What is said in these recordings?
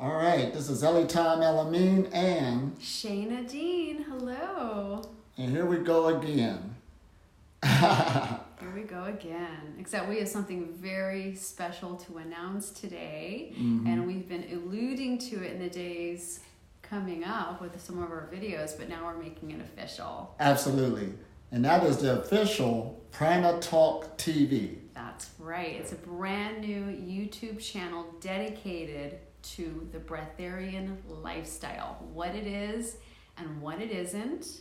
All right, this is Elitom El-Amin and Shana Dean, hello. And here we go again. Here we go again. Except we have something very special to announce today, and we've been alluding to it in the days coming up with some of our videos, but now we're making it official. Absolutely. And that is the official Prana Talk TV. That's right. It's a brand new YouTube channel dedicated to the breatharian lifestyle, what it is and what it isn't.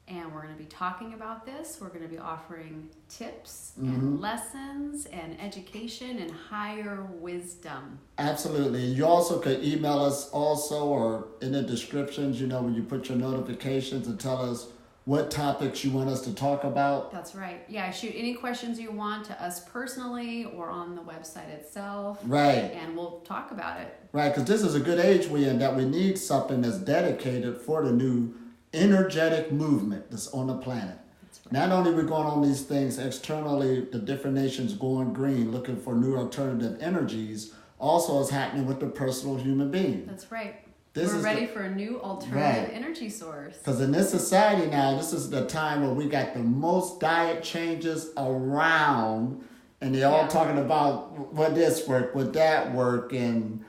And we're going to be talking about this. We're going to be offering tips and lessons and education and higher wisdom. Absolutely. You also could email us also, or in the descriptions, when you put your notifications and tell us what topics you want us to talk about. That's right. Yeah, shoot any questions you want to us personally or on the website itself. Right. And we'll talk about it. Right, because this is a good age we're in that we need something that's dedicated for the new energetic movement that's on the planet. That's right. Not only are we going on these things externally, the different nations going green, looking for new alternative energies, also is happening with the personal human being. That's right. We're ready for a new alternative energy source. Because in this society now, this is the time where we got the most diet changes around, and they're all talking about what this work, what that work, and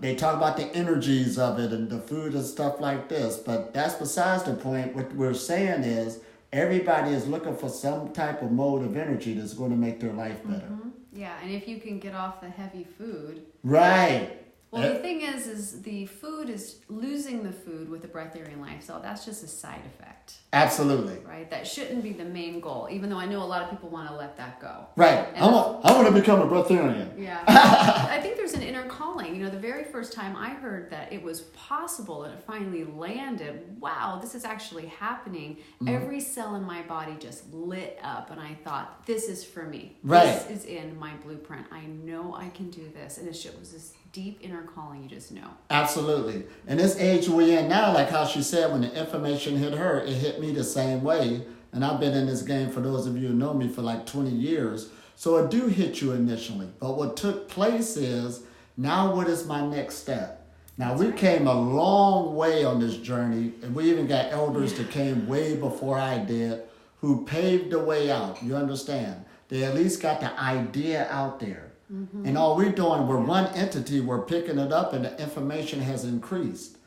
they talk about the energies of it and the food and stuff like this. But that's besides the point. What we're saying is everybody is looking for some type of mode of energy that's going to make their life better. Yeah, and if you can get off the heavy food. Right. Well, the thing is the food is losing the food with the breatharian lifestyle. That's just a side effect. Absolutely. Right? That shouldn't be the main goal, even though I know a lot of people want to let that go. Right. I want to become a breatharian. Yeah. I think there's an inner calling. The very first time I heard that it was possible and it finally landed, wow, this is actually happening. Every cell in my body just lit up, and I thought, this is for me. Right. This is in my blueprint. I know I can do this. And it was this deep inner calling, you just know. Absolutely. And this age we're in now, like how she said, when the information hit her, it hit me the same way. And I've been in this game, for those of you who know me, for like 20 years. So it do hit you initially. But what took place is, now what is my next step? Now we came a long way on this journey, and we even got elders that came way before I did, who paved the way out. You understand? They at least got the idea out there. And all we're doing, we're one entity, we're picking it up, and the information has increased.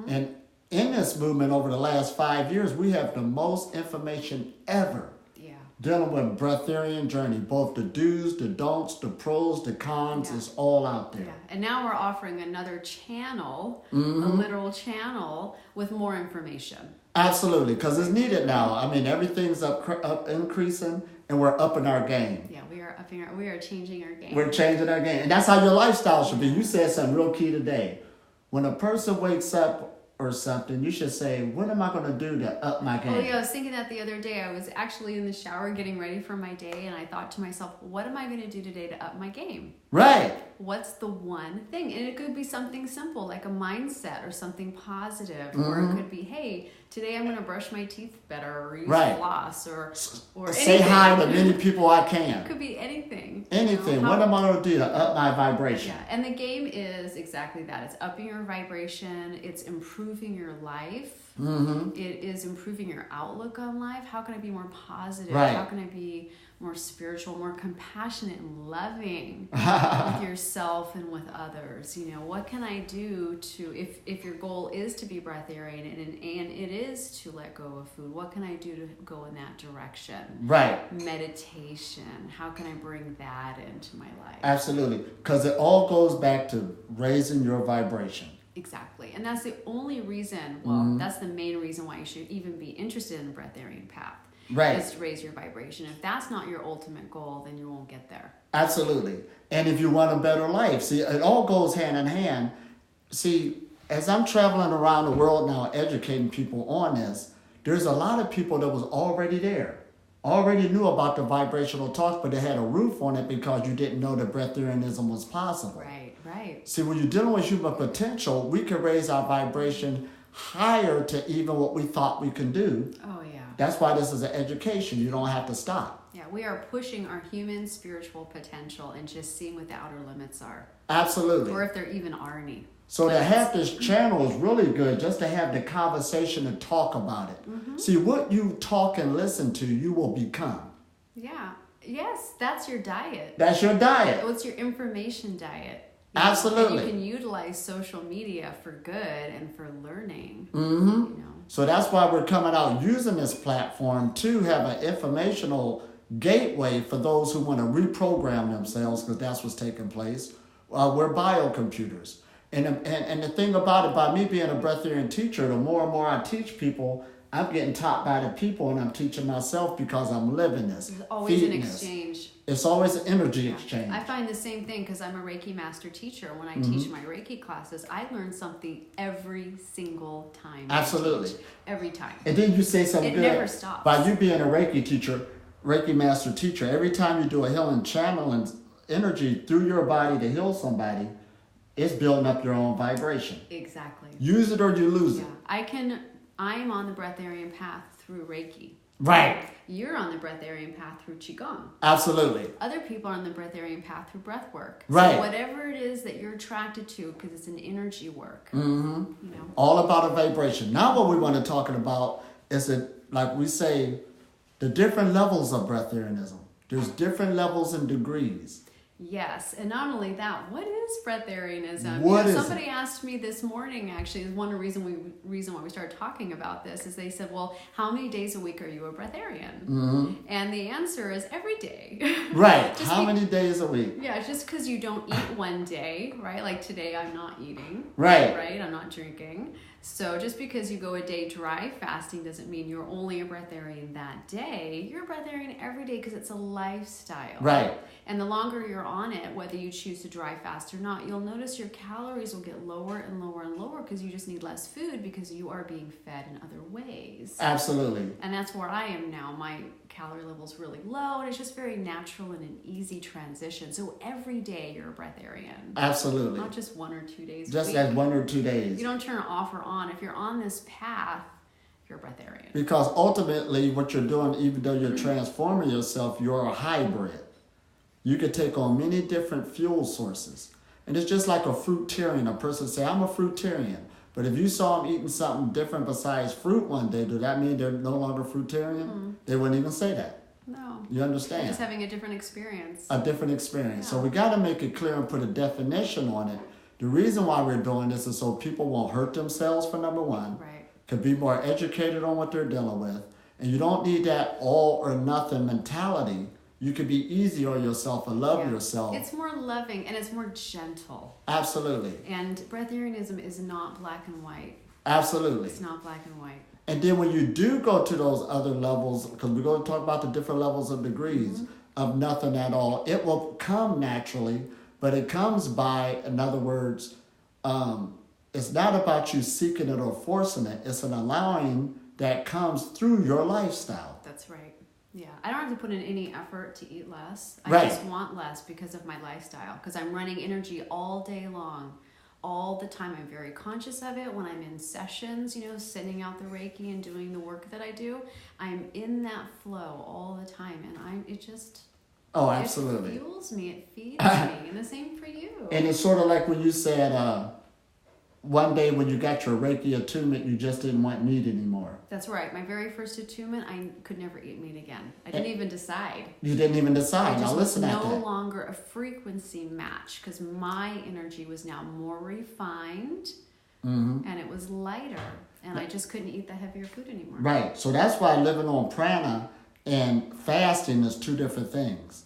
And in this movement over the last 5 years, we have the most information ever dealing with breatharian journey. Both the do's, the don'ts, the pros, the cons, is all out there. Yeah. And now we're offering another channel, a literal channel with more information. Absolutely, because it's needed now. I mean, everything's up increasing, and we're upping our game. Yeah, we are changing our game. We're changing our game. And that's how your lifestyle should be. You said something real key today. When a person wakes up or something, you should say, what am I going to do to up my game? Oh, yeah, I was thinking that the other day. I was actually in the shower getting ready for my day, and I thought to myself, what am I going to do today to up my game? Right. What's the one thing? And it could be something simple, like a mindset or something positive. Or it could be, hey, today I'm going to brush my teeth better, or use floss, or say hi to many people I can. It could be anything. Anything. What am I going to do to up my vibration? Yeah, and the game is exactly that. It's upping your vibration. It's improving your life. It is improving your outlook on life. How can I be more positive? Right. How can I be more spiritual, more compassionate and loving with yourself and with others? What can I do to, if your goal is to be breatharian and it is to let go of food, what can I do to go in that direction? Right. Meditation. How can I bring that into my life? Absolutely. Because it all goes back to raising your vibration. Exactly. And that's the only reason, that's the main reason why you should even be interested in the breatharian path. Right. Is to raise your vibration. If that's not your ultimate goal, then you won't get there. Absolutely. And if you want a better life, see, it all goes hand in hand. See, as I'm traveling around the world now, educating people on this, there's a lot of people that was already there, already knew about the vibrational talk, but they had a roof on it because you didn't know that breatharianism was possible. Right. See, when you're dealing with human potential, we can raise our vibration higher to even what we thought we can do. Oh, yeah. That's why this is an education. You don't have to stop. Yeah, we are pushing our human spiritual potential and just seeing what the outer limits are. Absolutely. Or if there even are any. So to have this channel is really good, just to have the conversation and talk about it. Mm-hmm. See, what you talk and listen to, you will become. Yeah. Yes, that's your diet. That's your diet. What's your information diet? Absolutely. And you can utilize social media for good and for learning. Mm-hmm. You know. So that's why we're coming out using this platform to have an informational gateway for those who want to reprogram themselves, because that's what's taking place. We're biocomputers. And the thing about it, by me being a breatharian teacher, the more and more I teach people, I'm getting taught by the people, and I'm teaching myself because I'm living this. There's always an exchange. It's always an energy exchange. I find the same thing because I'm a Reiki master teacher. When I teach my Reiki classes, I learn something every single time. Absolutely. Every time. And then you say something good. It never stops. By you being a Reiki teacher, Reiki master teacher, every time you do a healing channeling energy through your body to heal somebody, it's building up your own vibration. Exactly. Use it or you lose it. I'm on the breatharian path through Reiki. Right. You're on the breatharian path through Qigong. Absolutely. Other people are on the breatharian path through breath work. Right. So whatever it is that you're attracted to, because it's an energy work. Mm-hmm. You know. All about a vibration. Now what we want to talk about is that, like we say, the different levels of breatharianism. There's different levels and degrees. Yes, and not only that, what is breatharianism? Somebody asked me this morning, actually, one of the reason why we started talking about this is they said, well, how many days a week are you a breatharian? Mm-hmm. And the answer is every day. Right. How many days a week? Yeah, just because you don't eat one day, right? Like today I'm not eating. Right. Right? I'm not drinking. So just because you go a day dry fasting doesn't mean you're only a breatharian that day. You're a breatharian every day because it's a lifestyle. Right. And the longer you're on it, whether you choose to dry fast or not, you'll notice your calories will get lower and lower and lower because you just need less food because you are being fed in other ways. Absolutely. And that's where I am now. My calorie level's really low, and it's just very natural and an easy transition. So every day you're a breatharian. Absolutely. Not just 1 or 2 days. Just as 1 or 2 days. You don't turn it off or on. If you're on this path, you're a breatharian. Because ultimately what you're doing, even though you're transforming yourself, you're a hybrid. You could take on many different fuel sources. And it's just like a fruitarian. A person say, I'm a fruitarian. But if you saw them eating something different besides fruit one day, does that mean they're no longer fruitarian? Mm-hmm. They wouldn't even say that. No. You understand? They're just having a different experience. A different experience. Yeah. So we got to make it clear and put a definition on it. The reason why we're doing this is so people won't hurt themselves, for number one. Right. Could be more educated on what they're dealing with. And you don't need that all or nothing mentality. You could be easy on yourself and love yourself. It's more loving and it's more gentle. Absolutely. And breatharianism is not black and white. Absolutely. It's not black and white. And then when you do go to those other levels, because we're going to talk about the different levels of degrees of nothing at all, it will come naturally, but it comes by, in other words, it's not about you seeking it or forcing it. It's an allowing that comes through your lifestyle. That's right. Yeah, I don't have to put in any effort to eat less. I Right. just want less because of my lifestyle, because I'm running energy all day long, all the time. I'm very conscious of it. When I'm in sessions, sending out the Reiki and doing the work that I do, I'm in that flow all the time, and Oh, absolutely. It fuels me, it feeds me, and the same for you. And it's sort of like when you said one day when you got your Reiki attunement, you just didn't want meat anymore. That's right. My very first attunement, I could never eat meat again. I didn't even decide. You didn't even decide. Now listen at that. It was no longer a frequency match because my energy was now more refined and it was lighter, and I just couldn't eat the heavier food anymore. Right. So that's why living on prana and fasting is two different things.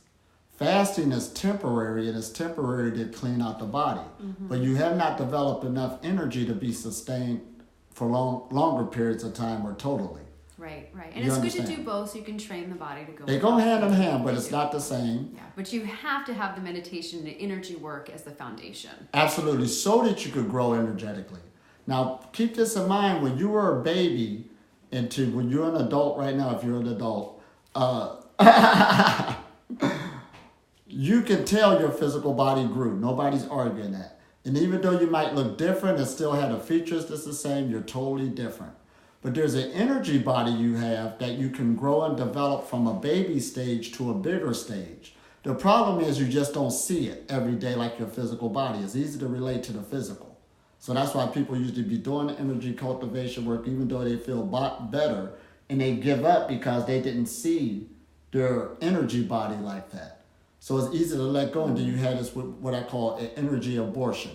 Fasting is temporary, and it's temporary to clean out the body. But you have not developed enough energy to be sustained for longer periods of time or totally. Right. And it's good to do both so you can train the body to go. They go hand in hand, but it's not the same. Yeah, but you have to have the meditation and the energy work as the foundation. Absolutely, so that you could grow energetically. Now, keep this in mind when you were a baby into when you're an adult right now, if you're an adult, you can tell your physical body grew. Nobody's arguing that. And even though you might look different and still have the features that's the same, you're totally different. But there's an energy body you have that you can grow and develop from a baby stage to a bigger stage. The problem is you just don't see it every day like your physical body. It's easy to relate to the physical. So that's why people usually be doing the energy cultivation work, even though they feel better, and they give up because they didn't see their energy body like that. So it's easy to let go, and then you have this what I call an energy abortion.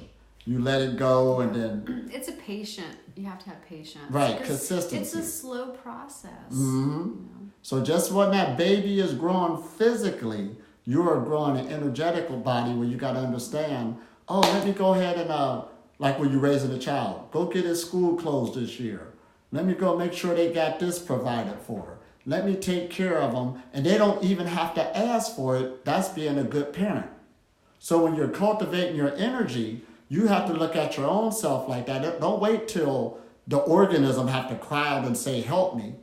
You let it go, and then it's a patient. You have to have patience. Right, consistency. It's a slow process. Mm-hmm. You know? So just when that baby is growing physically, you are growing an energetic body where you got to understand, oh, let me go ahead and, like when you're raising a child, go get his school clothes this year. Let me go make sure they got this provided for. Let me take care of them. And they don't even have to ask for it. That's being a good parent. So when you're cultivating your energy, you have to look at your own self like that. Don't wait till the organism have to cry out and say, help me.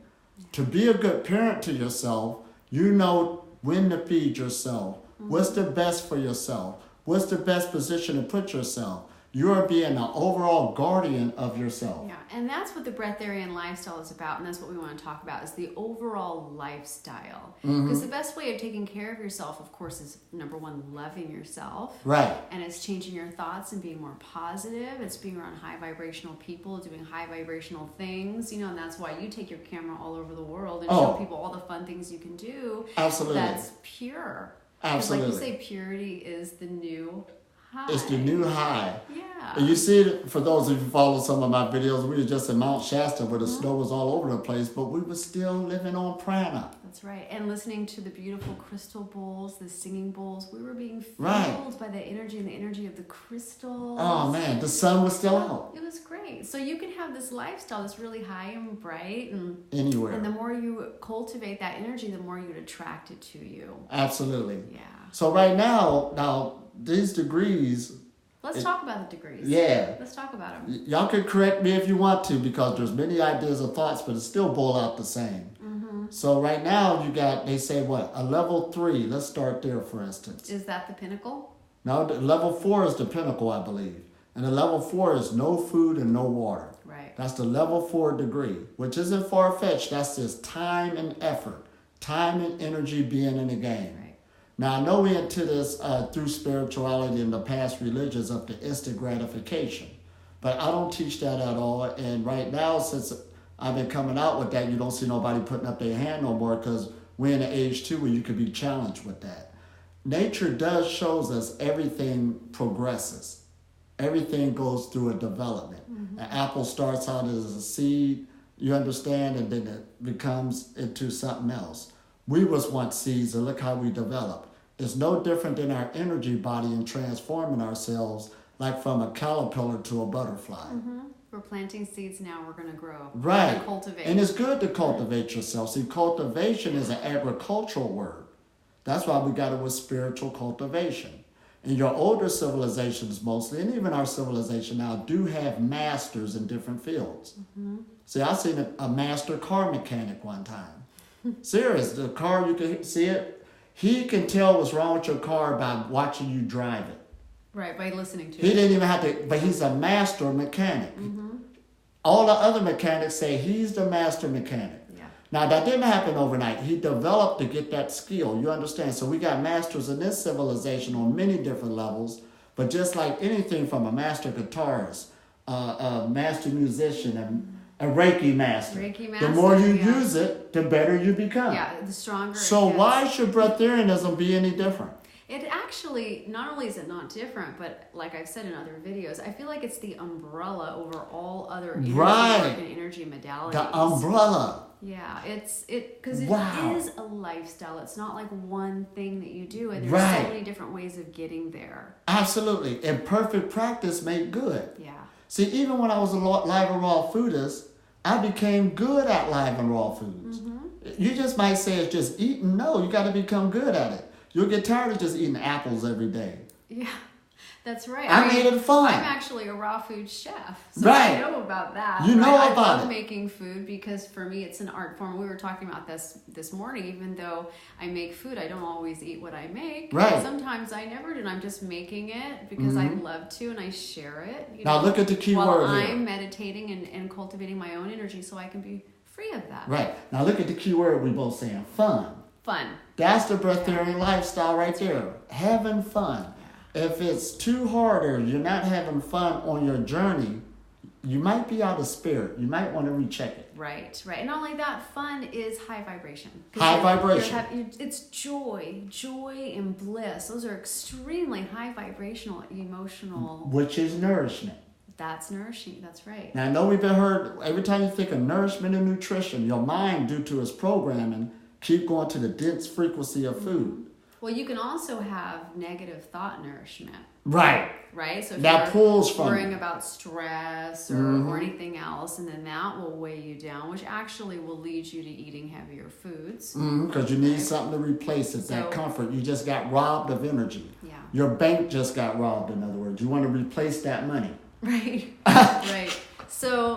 To be a good parent to yourself, you know when to feed yourself. What's the best for yourself? What's the best position to put yourself? You're being an overall guardian of yourself. Yeah, and that's what the breatharian lifestyle is about, and that's what we want to talk about, is the overall lifestyle. Because the best way of taking care of yourself, of course, is number one, loving yourself. Right. And it's changing your thoughts and being more positive. It's being around high vibrational people, doing high vibrational things, and that's why you take your camera all over the world and show people all the fun things you can do. Absolutely. That's pure. Absolutely. Like you say, purity is the new high. It's the new high. Yeah. And you see it, for those of you who follow some of my videos, we were just in Mt Shasta where the snow was all over the place, but we were still living on prana. That's right. And listening to the beautiful crystal bowls, the singing bowls, we were being filled by the energy and the energy of the crystals. Oh man, the sun was still out. It was great. So you can have this lifestyle that's really high and bright, and anywhere. And the more you cultivate that energy, the more you'd attract it to you. Absolutely. Yeah. So right now these degrees. Let's talk about the degrees. Yeah. Let's talk about them. Y'all can correct me if you want to, because there's many ideas or thoughts, but it still boil out the same. So right now you got, they say what, a level 3. Let's start there, for instance. Is that the pinnacle? No, level 4 is the pinnacle, I believe. And the level 4 is no food and no water. Right. That's the level 4 degree, which isn't far-fetched. That's just time and effort, time and energy being in the game. Right. Now, I know we into this through spirituality and the past religions of the instant gratification, but I don't teach that at all. And right now, since I've been coming out with that, you don't see nobody putting up their hand no more, because we're in the age too where you could be challenged with that. Nature does shows us everything progresses. Everything goes through a development. An apple starts out as a seed, you understand, and then it becomes into something else. We was once seeds, and look how we develop. It's no different than our energy body in transforming ourselves, like from a caterpillar to a butterfly. We're planting seeds now, we're going to grow. Right. We're gonna cultivate. And it's good to cultivate yourself. See, cultivation is an agricultural word. That's why we got it with spiritual cultivation. And your older civilizations mostly, and even our civilization now, do have masters in different fields. See, I seen a master car mechanic one time. Serious, the car, you can see it. He can tell what's wrong with your car by watching you drive it. Right, by listening to it. He didn't even have to, but he's a master mechanic. All the other mechanics say he's the master mechanic. Yeah. Now, that didn't happen overnight. He developed to get that skill. You understand? So we got masters in this civilization on many different levels, but just like anything from a master guitarist, a master musician, and a Reiki master. The more you use it, the better you become. Yeah, the stronger. So why should breatharianism be any different? It actually, not only is it not different, but like I've said in other videos, I feel like it's the umbrella over all other energy work and energy modalities. The umbrella. Yeah, because it is a lifestyle. It's not like one thing that you do, and there's so many different ways of getting there. Absolutely. And perfect practice made good. Yeah. See, even when I was a live and raw foodist, I became good at live and raw foods. You just might say it's just eating. No, you got to become good at it. You'll get tired of just eating apples every day. Yeah, that's right. I made it fun. I'm actually a raw food chef, so right. I know about that. You know I about love it. making food because for me it's an art form. We were talking about this morning. Even though I make food, I don't always eat what I make. Right. Sometimes I never do, and I'm just making it because I love to, and I share it. Now look at the key while word I'm here. meditating and cultivating my own energy so I can be free of that. Right. Now look at the key word we both saying, fun. Fun. That's the breatharian lifestyle right there. Having fun. If it's too hard or you're not having fun on your journey, you might be out of spirit. You might want to recheck it. Right. And not only that, fun is high vibration. High vibration. It's joy and bliss. Those are extremely high vibrational, emotional. Which is nourishment. That's nourishing. That's right. Now, I know we've been heard, every time you think of nourishment and nutrition, your mind, due to its programming, keep going to the dense frequency of food. Well, you can also have negative thought nourishment. Right. So if that you're pulls from worrying about stress or anything else, and then that will weigh you down, which actually will lead you to eating heavier foods. Because you need something to replace it, that comfort. You just got robbed of energy. Yeah. Your bank just got robbed, in other words. You want to replace that money. Right. So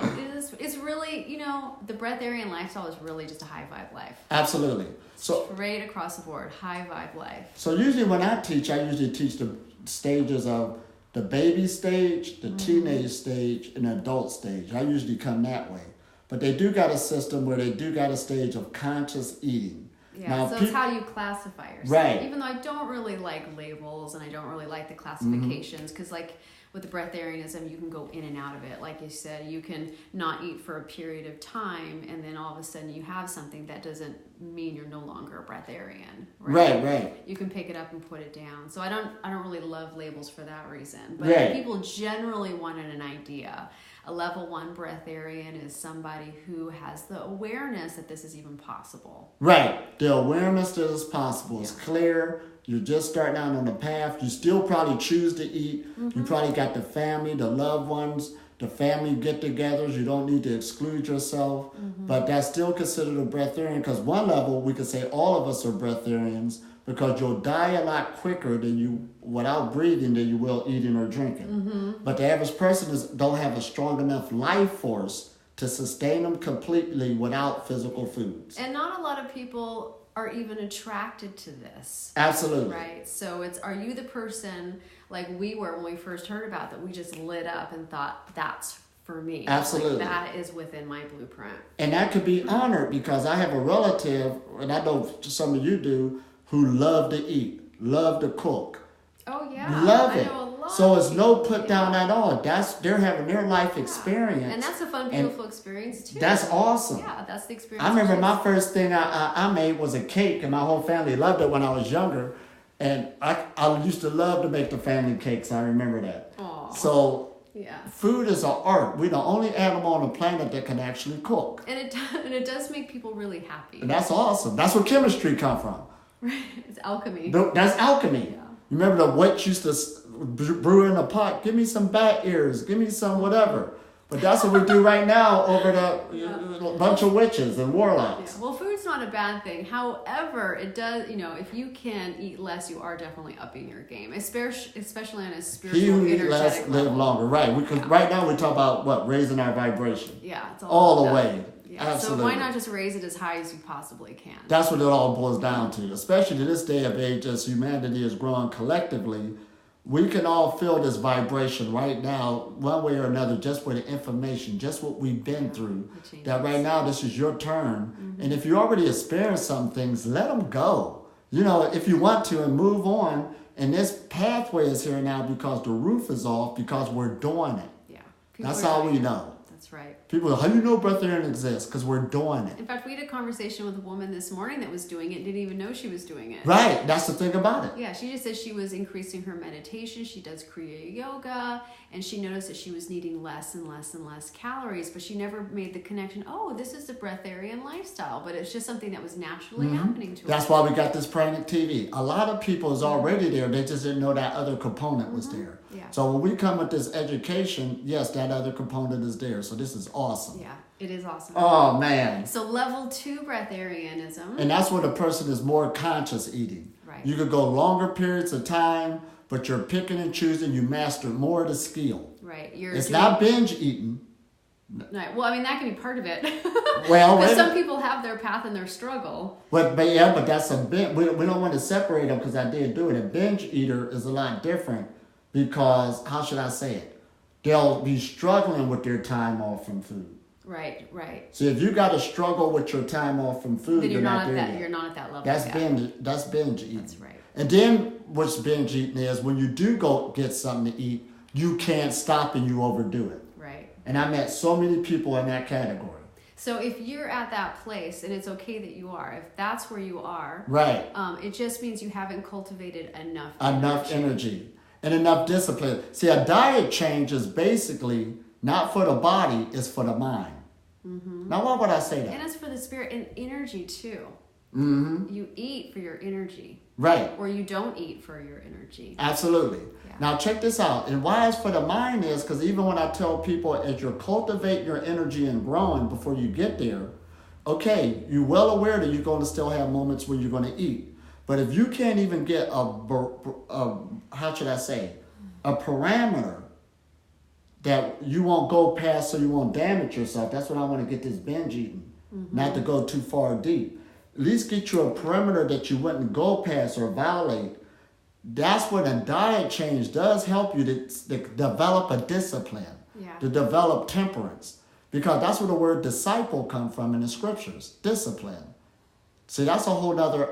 it's really, the breatharian lifestyle is really just a high vibe life. Absolutely. So straight across the board, high vibe life. So usually when I teach the stages of the baby stage, the teenage stage, and the adult stage. I usually come that way. But they do got a system where they do got a stage of conscious eating. Yeah, now, so it's how you classify yourself. Right. Even though I don't really like labels and I don't really like the classifications, because like with the breatharianism, you can go in and out of it. Like you said, you can not eat for a period of time, and then all of a sudden you have something that doesn't mean you're no longer a breatharian. Right. You can pick it up and put it down. So I don't really love labels for that reason. But people generally wanted an idea. A level 1 breatharian is somebody who has the awareness that this is even possible. Right. The awareness that it's possible is clear. You're just starting out on the path. You still probably choose to eat. You probably got the family, the loved ones, the family get-togethers. You don't need to exclude yourself. But that's still considered a breatharian, because one level, we could say all of us are breatharians, because you'll die a lot quicker than you without breathing than you will eating or drinking. But the average person don't have a strong enough life force to sustain them completely without physical foods. And not a lot of people are even attracted to this. Absolutely. Right. So are you the person like we were when we first heard about that, we just lit up and thought, that's for me. Absolutely. Like, that is within my blueprint. And that could be honored, because I have a relative, and I know some of you do, who love to eat, love to cook. Oh yeah. Love it. I know a lot. So it's no put down at all. They're having their life experience. And that's a fun, beautiful experience too. That's awesome. Yeah, that's the experience. I remember my first thing I made was a cake, and my whole family loved it when I was younger. And I used to love to make the family cakes. I remember that. Aww. So yeah. Food is an art. We're the only animal on the planet that can actually cook. And it does make people really happy. And that's awesome. That's where chemistry come from. Right. It's alchemy. That's alchemy. Yeah. You remember the witch used to brew in a pot? Give me some bat ears. Give me some whatever. But that's what we do right now over the bunch of witches and warlocks. Yeah. Well, food's not a bad thing. However, it does, if you can eat less, you are definitely upping your game, especially on a spiritual, He who eat energetic less, level. live longer. Right. Because right now we talk about what? Raising our vibration. Yeah. It's all the about way. Yeah. Absolutely. So why not just raise it as high as you possibly can? That's what it all boils down to. Especially to this day of age, as humanity is growing collectively, we can all feel this vibration right now, one way or another, just with the information, just what we've been through. That right now, this is your turn. Mm-hmm. And if you already experienced some things, let them go. If you want to, and move on. And this pathway is here now because the roof is off, because we're doing it. Yeah. That's all we know. That's right. People go, how do you know breatharian exists? Because we're doing it. In fact, we had a conversation with a woman this morning that was doing it, didn't even know she was doing it. Right. That's the thing about it. Yeah, she just said she was increasing her meditation. She does Kriya Yoga, and she noticed that she was needing less and less and less calories, but she never made the connection, this is the breatharian lifestyle, but it's just something that was naturally happening to her. That's why we got this Pranic TV. A lot of people is already there. They just didn't know that other component was there. Yeah. So when we come with this education, yes, that other component is there. So this is awesome. Yeah, it is awesome. Oh, man. So level 2 breatharianism. And that's when the person is more conscious eating. Right. You could go longer periods of time, but you're picking and choosing. You master more of the skill. Right. It's not binge eating. Right. Well, that can be part of it. Well, because some people have their path and their struggle. But that's a bit. We don't want to separate them, because I did do it. A binge eater is a lot different, because how should I say it? They'll be struggling with their time off from food. Right. See, if you got to struggle with your time off from food, then you're not at there that. yet. You're not at that level. That's binge. That's binge eating. That's right. And then what's binge eating is when you do go get something to eat, you can't stop and you overdo it. Right. And I met so many people in that category. So if you're at that place, and it's okay that you are, if that's where you are, right, it just means you haven't cultivated enough energy and enough discipline. See, a diet change is basically not for the body, it's for the mind. Mm-hmm. Now, why would I say that? And it's for the spirit and energy too. Mm-hmm. You eat for your energy. Right. Or you don't eat for your energy. Absolutely. Yeah. Now check this out. And why it's for the mind is because even when I tell people as you're cultivating your energy and growing before you get there, okay, you're well aware that you're going to still have moments where you're going to eat. But if you can't even get a parameter that you won't go past so you won't damage yourself, that's what I want to get this binge eating, not to go too far deep. At least get you a perimeter that you wouldn't go past or violate. That's what a diet change does help you to develop a discipline, to develop temperance. Because that's where the word disciple comes from in the scriptures, discipline. See, that's a whole other,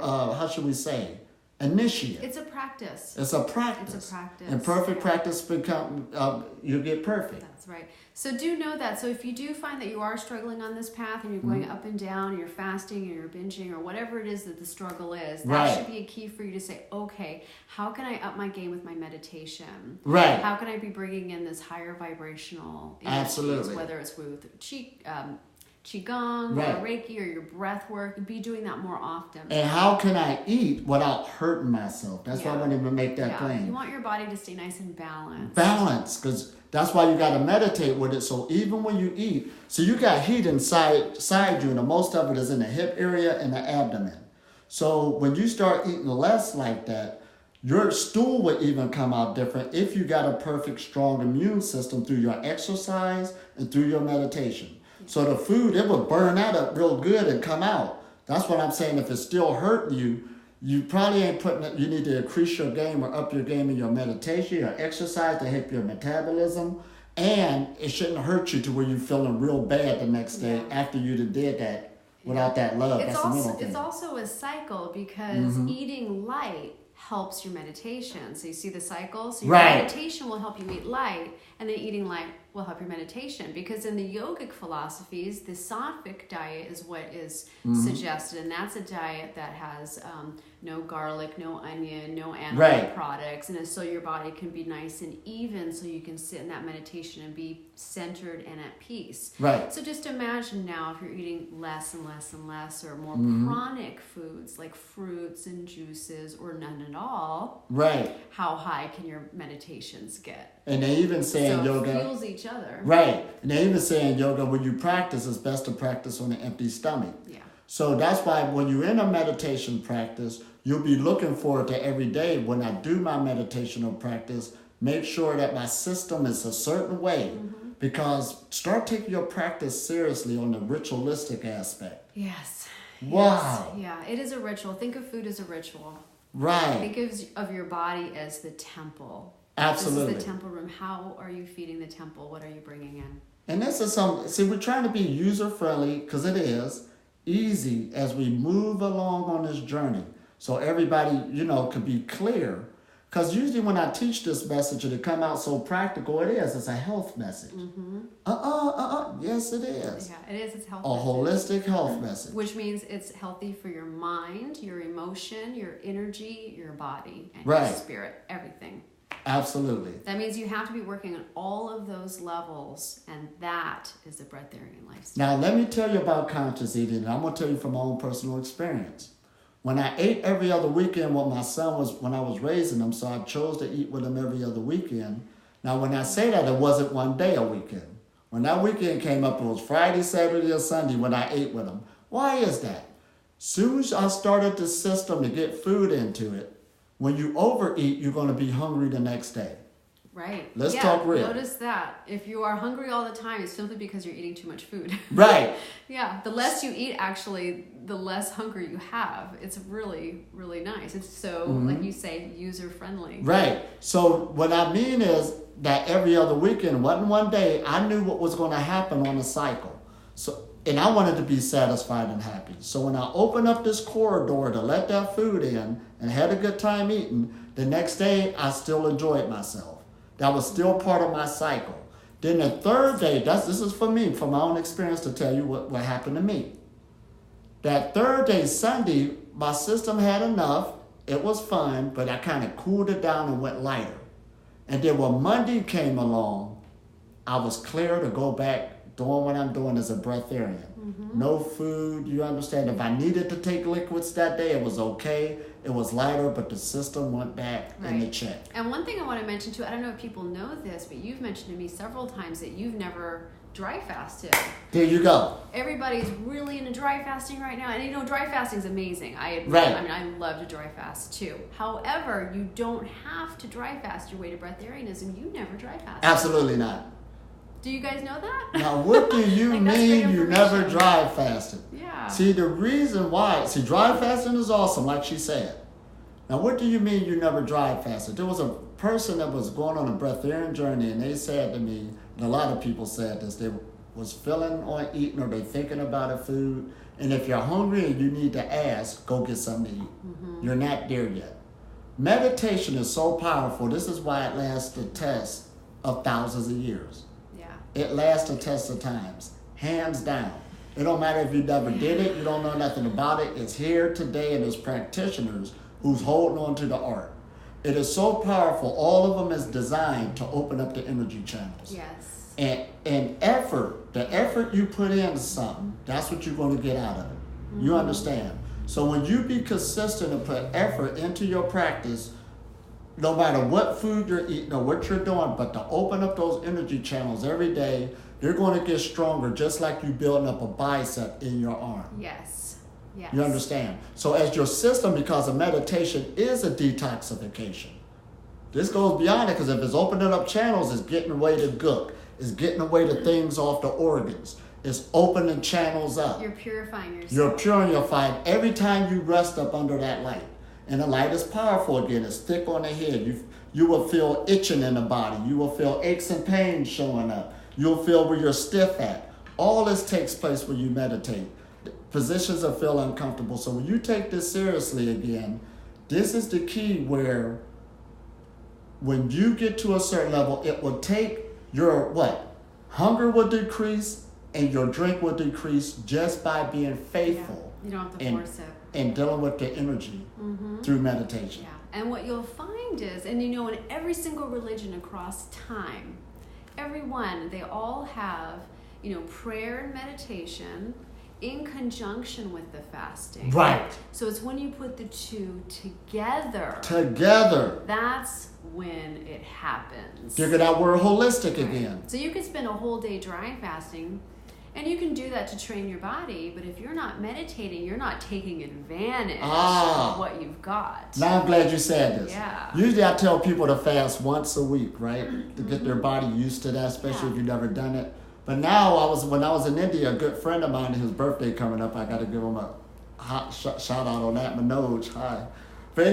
initiate. It's a practice. It's a practice. It's a practice. And perfect practice you get perfect. That's right. So do know that. So if you do find that you are struggling on this path and you're going up and down and you're fasting and you're binging or whatever it is that the struggle is, that should be a key for you to say, okay, how can I up my game with my meditation? Right. How can I be bringing in this higher vibrational Absolutely. Whether it's with Qigong or Reiki or your breath work, be doing that more often. And how can I eat without hurting myself? That's why I wanted to make that claim. You want your body to stay nice and balanced. Balance, because that's why you got to meditate with it. So even when you eat, so you got heat inside you, and most of it is in the hip area and the abdomen. So when you start eating less like that, your stool will even come out different if you got a perfect, strong immune system through your exercise and through your meditation. So the food, it will burn that up real good and come out. That's what I'm saying. If it's still hurting you, you probably ain't putting it, you need to increase your game or up your game in your meditation, your exercise to help your metabolism. And it shouldn't hurt you to where you're feeling real bad the next day after you did that without that love. It's That's also, the middle thing. It's also a cycle because eating light helps your meditation. So you see the cycle? So your meditation will help you eat light, and then eating light will help your meditation. Because in the yogic philosophies, the Saatvik Diet is what is suggested, and that's a diet that has no garlic, no onion, no animal products, and so your body can be nice and even so you can sit in that meditation and be centered and at peace. Right. So just imagine now if you're eating less and less and less or more pranic foods like fruits and juices or none at all. Right. How high can your meditations get? And they even say in yoga. So it fuels each other. Right. And they even say in yoga when you practice, it's best to practice on an empty stomach. Yeah. So that's why when you're in a meditation practice, you'll be looking forward to every day when I do my meditational practice, make sure that my system is a certain way. Because start taking your practice seriously on the ritualistic aspect. Yes. Wow. Yes. Yeah, it is a ritual. Think of food as a ritual. Right. Think of your body as the temple. Absolutely. This is the temple room. How are you feeding the temple? What are you bringing in? And this is we're trying to be user-friendly, because it is, easy as we move along on this journey. So everybody, could be clear. Because usually when I teach this message and it come out so practical, it is. It's a health message. Yes, it is. Yeah, it is. It's health. A holistic health message. Which means it's healthy for your mind, your emotion, your energy, your body, and Right. your spirit, everything. Absolutely. That means you have to be working on all of those levels, and that is the breatharian lifestyle. Now, let me tell you about conscious eating, and I'm going to tell you from my own personal experience. When I ate every other weekend with my son when I was raising him, so I chose to eat with him every other weekend. Now, when I say that, it wasn't one day a weekend. When that weekend came up, it was Friday, Saturday, or Sunday when I ate with him. Why is that? Soon as I started the system to get food into it, when you overeat, you're going to be hungry the next day. Right. Let's talk real. Notice that. If you are hungry all the time, it's simply because you're eating too much food. Right. Yeah. The less you eat, actually, the less hunger you have. It's really, really nice. It's so, like you say, user-friendly. Right. So what I mean is that every other weekend, wasn't one day, I knew what was going to happen on the cycle. So And I wanted to be satisfied and happy. So when I opened up this corridor to let that food in and had a good time eating, the next day I still enjoyed myself. That was still part of my cycle. Then the third day, this is for me, from my own experience to tell you what happened to me. That third day, Sunday, my system had enough. It was fun, but I kind of cooled it down and went lighter. And then when Monday came along, I was clear to go back doing what I'm doing as a breatharian. Mm-hmm. No food, you understand. If I needed to take liquids that day, it was okay. It was lighter, but the system went back in the check. And one thing I want to mention too, I don't know if people know this, but you've mentioned to me several times that you've never dry fasted. There you go. Everybody's really into dry fasting right now. And you know, dry fasting is amazing. I love to dry fast too. However, you don't have to dry fast your way to breatharianism. You never dry fast. Absolutely not. Do you guys know that? Now, what do you mean you never dry fasted? Yeah. See, the reason why, dry fasting is awesome, like she said. Now, what do you mean you never dry fasted? There was a person that was going on a breatharian journey, and they said to me, and a lot of people said this, they was feeling on eating or they thinking about a food, and if you're hungry and you need to ask, go get something to eat. Mm-hmm. You're not there yet. Meditation is so powerful. This is why it lasts the test of thousands of years. It lasts a test of times, hands down. It don't matter if you never did it, you don't know nothing about it. It's here today, and there's practitioners who's holding on to the art. It is so powerful. All of them is designed to open up the energy channels. Yes. And effort, the effort you put into something, that's what you're going to get out of it. Mm-hmm. You understand? So when you be consistent and put effort into your practice, no matter what food you're eating or what you're doing, but to open up those energy channels every day, you're going to get stronger, just like you building up a bicep in your arm. Yes. Yes. You understand? So as your system, because of meditation, is a detoxification. This goes beyond it, because if it's opening up channels, it's getting away the gook. It's getting away the things off the organs. It's opening channels up. You're purifying yourself. You're purifying every time you rest up under that light. And the light is powerful again. It's thick on the head. You will feel itching in the body. You will feel aches and pains showing up. You'll feel where you're stiff at. All this takes place when you meditate. Positions will feel uncomfortable. So when you take this seriously again, this is the key where when you get to a certain level, it will take your hunger will decrease and your drink will decrease just by being faithful. Yeah. You don't have to force it. And dealing with the energy through meditation. Yeah. And what you'll find is, and in every single religion across time, everyone, they all have, prayer and meditation in conjunction with the fasting. Right. So it's when you put the two together. That's when it happens. Figure that word holistic again. So you could spend a whole day dry fasting, and you can do that to train your body, but if you're not meditating, you're not taking advantage of what you've got. Now I'm glad you said this. Yeah. Usually I tell people to fast once a week, right? To get their body used to that, especially if you've never done it. But now, when I was in India, a good friend of mine, his birthday coming up, I got to give him a hot shout out on that, Manoj. Hi. But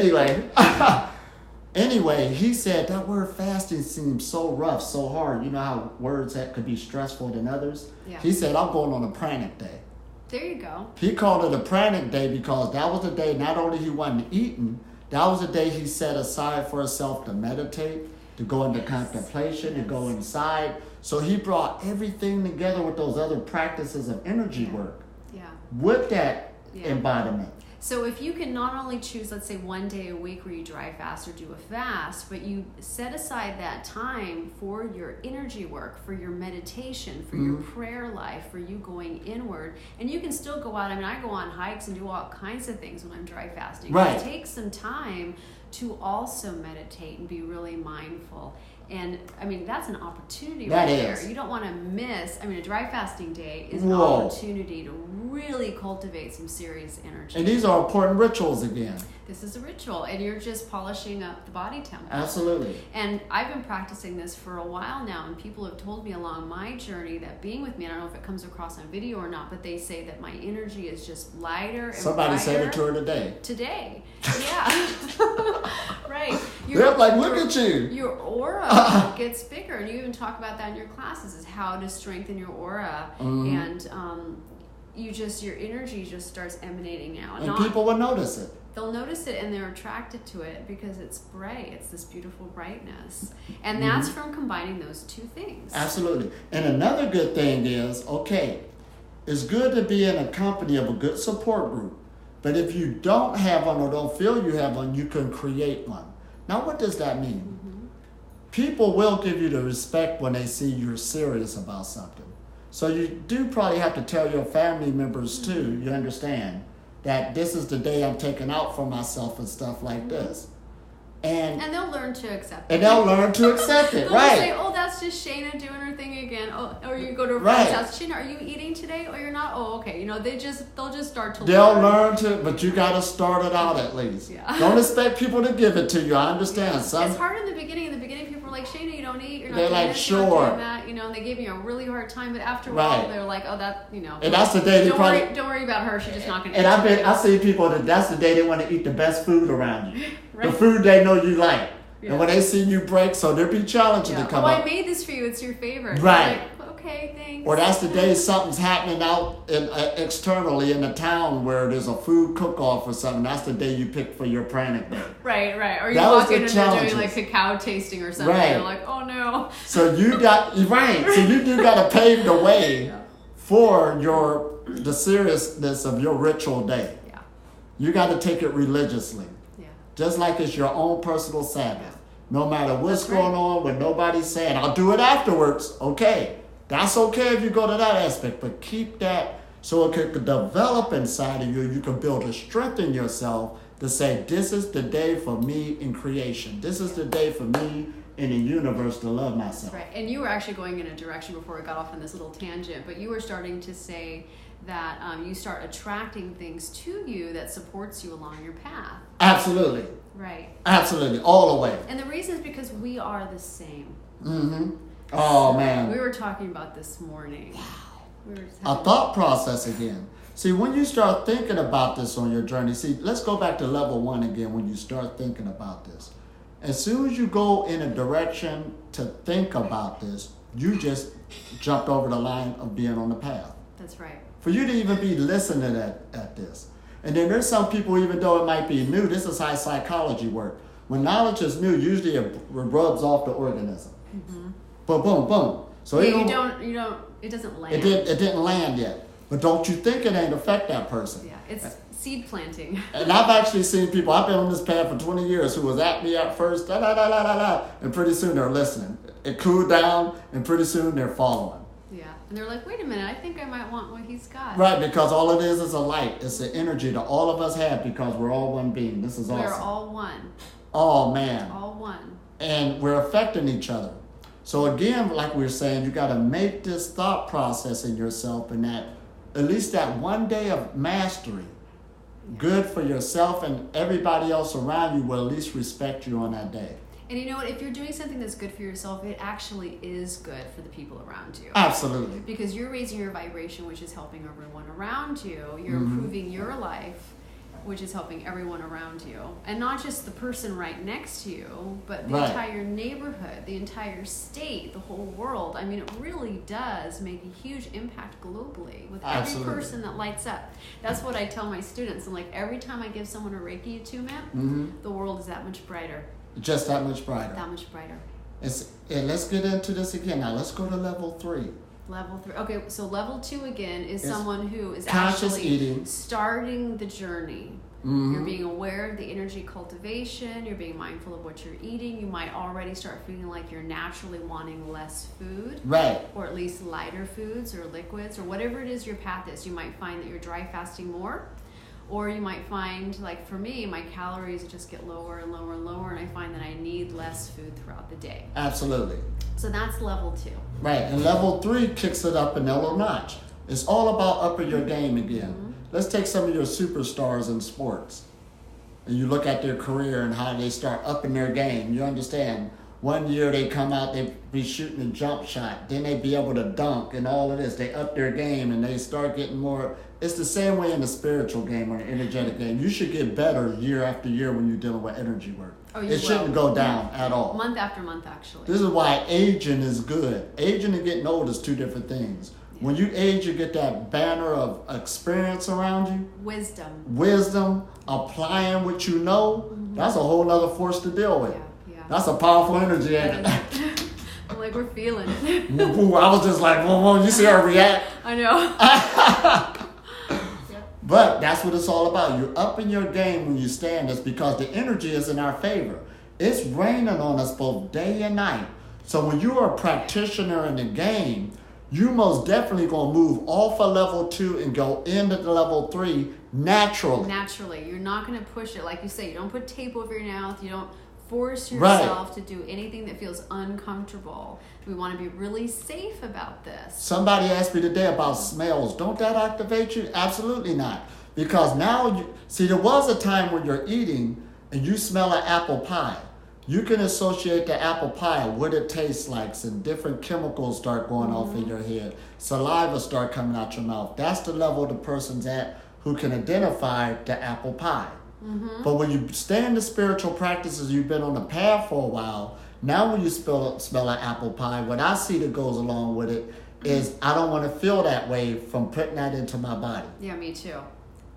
anyway, he said that word fasting seems so rough, so hard. You know how words that could be stressful than others? Yeah. He said, I'm going on a pranic day. There you go. He called it a pranic day because that was the day not only he wasn't eating, that was the day he set aside for himself to meditate, to go into contemplation, to go inside. So he brought everything together with those other practices of energy work with that embodiment. So if you can not only choose, let's say, one day a week where you dry fast or do a fast, but you set aside that time for your energy work, for your meditation, for your prayer life, for you going inward, and you can still go out. I go on hikes and do all kinds of things when I'm dry fasting. Right. It takes some time to also meditate and be really mindful. And that's an opportunity there. You don't want to miss. A dry fasting day is an opportunity to really cultivate some serious energy. And these are important rituals again. This is a ritual, and you're just polishing up the body temple. Absolutely. And I've been practicing this for a while now, and people have told me along my journey that being with me, I don't know if it comes across on video or not, but they say that my energy is just lighter and Somebody brighter. said it to her today. Today. Yeah. Right. They're like, look at you. Your aura gets bigger, and you even talk about that in your classes, is how to strengthen your aura. And your energy just starts emanating out. And people will notice it. They'll notice it and they're attracted to it because it's bright. It's this beautiful brightness. And that's from combining those two things. Absolutely. And another good thing is, okay, it's good to be in a company of a good support group. But if you don't have one or don't feel you have one, you can create one. Now, what does that mean? People will give you the respect when they see you're serious about something. So you do probably have to tell your family members too, you understand, that this is the day I'm taking out for myself and stuff like this. And they'll learn to accept it. And they'll learn to accept it, they'll right. say, oh, that's just Shana doing her thing again. Oh, or you go to a friend's house. Shana, are you eating today? Oh, you're not? Oh, okay. They'll just start to They'll learn to, but you got to start it out at least. Yeah. Don't expect people to give it to you. I understand. It's hard in the beginning. In the beginning, people are like, Shana, you don't eat. You're not they're doing like, this, sure. you're not doing that. And they gave me a really hard time. But after a while, they're like, oh, that, And that's the day they don't worry about her. She's just not going to eat. And I see people that's the day they want to eat the best food around you. Right. The food they know you like. Yeah. And when they see you break, so there'll be challenges to come up. I made this for you. It's your favorite. Right. Like, okay, thanks. Or that's the day something's happening out externally in the town where there's a food cook-off or something. That's the day you pick for your pranic day. Right. Or you walk in and they're doing like cacao tasting or something. Right. You're like, oh no. So you do got to pave the way for the seriousness of your ritual day. Yeah. You got to take it religiously. Just like it's your own personal Sabbath. No matter what's going on, when nobody's saying, I'll do it afterwards. Okay. That's okay if you go to that aspect, but keep that so it could develop inside of you. You can build a strength in yourself to say, this is the day for me in creation. This is the day for me in the universe to love myself. Right. And you were actually going in a direction before we got off on this little tangent, but you were starting to say that you start attracting things to you that supports you along your path. Absolutely. Right. Absolutely. All the way. And the reason is because we are the same. Mm-hmm. Oh, man. We were talking about this morning. A thought process again. See, when you start thinking about this on your journey, let's go back to level 1 again when you start thinking about this. As soon as you go in a direction to think about this, you just jumped over the line of being on the path. That's right. For you to even be listening at this. And then there's some people, even though it might be new, this is how psychology works. When knowledge is new, usually it rubs off the organism. Mm-hmm. Boom, boom, boom. So you don't, it doesn't land. It didn't land yet. But don't you think it ain't affect that person? Yeah, it's seed planting. And I've actually seen people, I've been on this path for 20 years, who was at me at first, and pretty soon they're listening. It cooled down, and pretty soon they're following. Yeah, and they're like, wait a minute, I think I might want what he's got. Right, because all it is a light. It's the energy that all of us have because we're all one being. This is awesome. We're all one. Oh, man. All one. And we're affecting each other. So again, like we were saying, you got to make this thought process in yourself, and that at least that one day of mastery, good for yourself and everybody else around you will at least respect you on that day. And you know what? If you're doing something that's good for yourself, it actually is good for the people around you. Absolutely. Because you're raising your vibration, which is helping everyone around you. You're improving your life, which is helping everyone around you. And not just the person right next to you, but the entire neighborhood, the entire state, the whole world. I mean, it really does make a huge impact globally with every person that lights up. That's what I tell my students. And like every time I give someone a Reiki attunement, the world is that much brighter. Just that much brighter. That much brighter. And let's get into this again. Now let's go to level 3. Level 3. Okay, so level 2 again is someone who is conscious actually eating. Starting the journey. You're being aware of the energy cultivation. You're being mindful of what you're eating. You might already start feeling like you're naturally wanting less food. Right. Or at least lighter foods or liquids or whatever it is your path is. You might find that you're dry fasting more. Or you might find, like for me, my calories just get lower and lower and lower, and I find that I need less food throughout the day. Absolutely. So that's level 2. Right, and level 3 kicks it up another notch. It's all about upping your game again. Let's take some of your superstars in sports. And you look at their career and how they start upping their game. You understand? One year they come out, they be shooting a jump shot. Then they be able to dunk and all of this. They up their game and they start getting more. It's the same way in the spiritual game or the energetic game. You should get better year after year when you're dealing with energy work. It shouldn't go down at all. Month after month, actually. This is why aging is good. Aging and getting old is 2 different things. When you age, you get that banner of experience around you. Wisdom, applying what you know. That's a whole other force to deal with. Yeah. That's a powerful energy, ain't it? I'm like, we're feeling it. I was just like, whoa, you see her react? I know. But that's what it's all about. You're upping your game when you stand this because the energy is in our favor. It's raining on us both day and night. So when you are a practitioner in the game, you most definitely going to move off of level 2 and go into the level 3 naturally. Naturally. You're not going to push it. Like you say, you don't put tape over your mouth. You don't force yourself to do anything that feels uncomfortable. We want to be really safe about this. Somebody asked me today about smells. Don't that activate you? Absolutely not. Because now, there was a time when you're eating and you smell an apple pie. You can associate the apple pie, what it tastes like, and different chemicals start going off in your head. Saliva start coming out your mouth. That's the level the person's at who can identify the apple pie. But when you stay in the spiritual practices, you've been on the path for a while, now when you smell an apple pie, what I see that goes along with it is I don't want to feel that way from putting that into my body. Yeah, me too.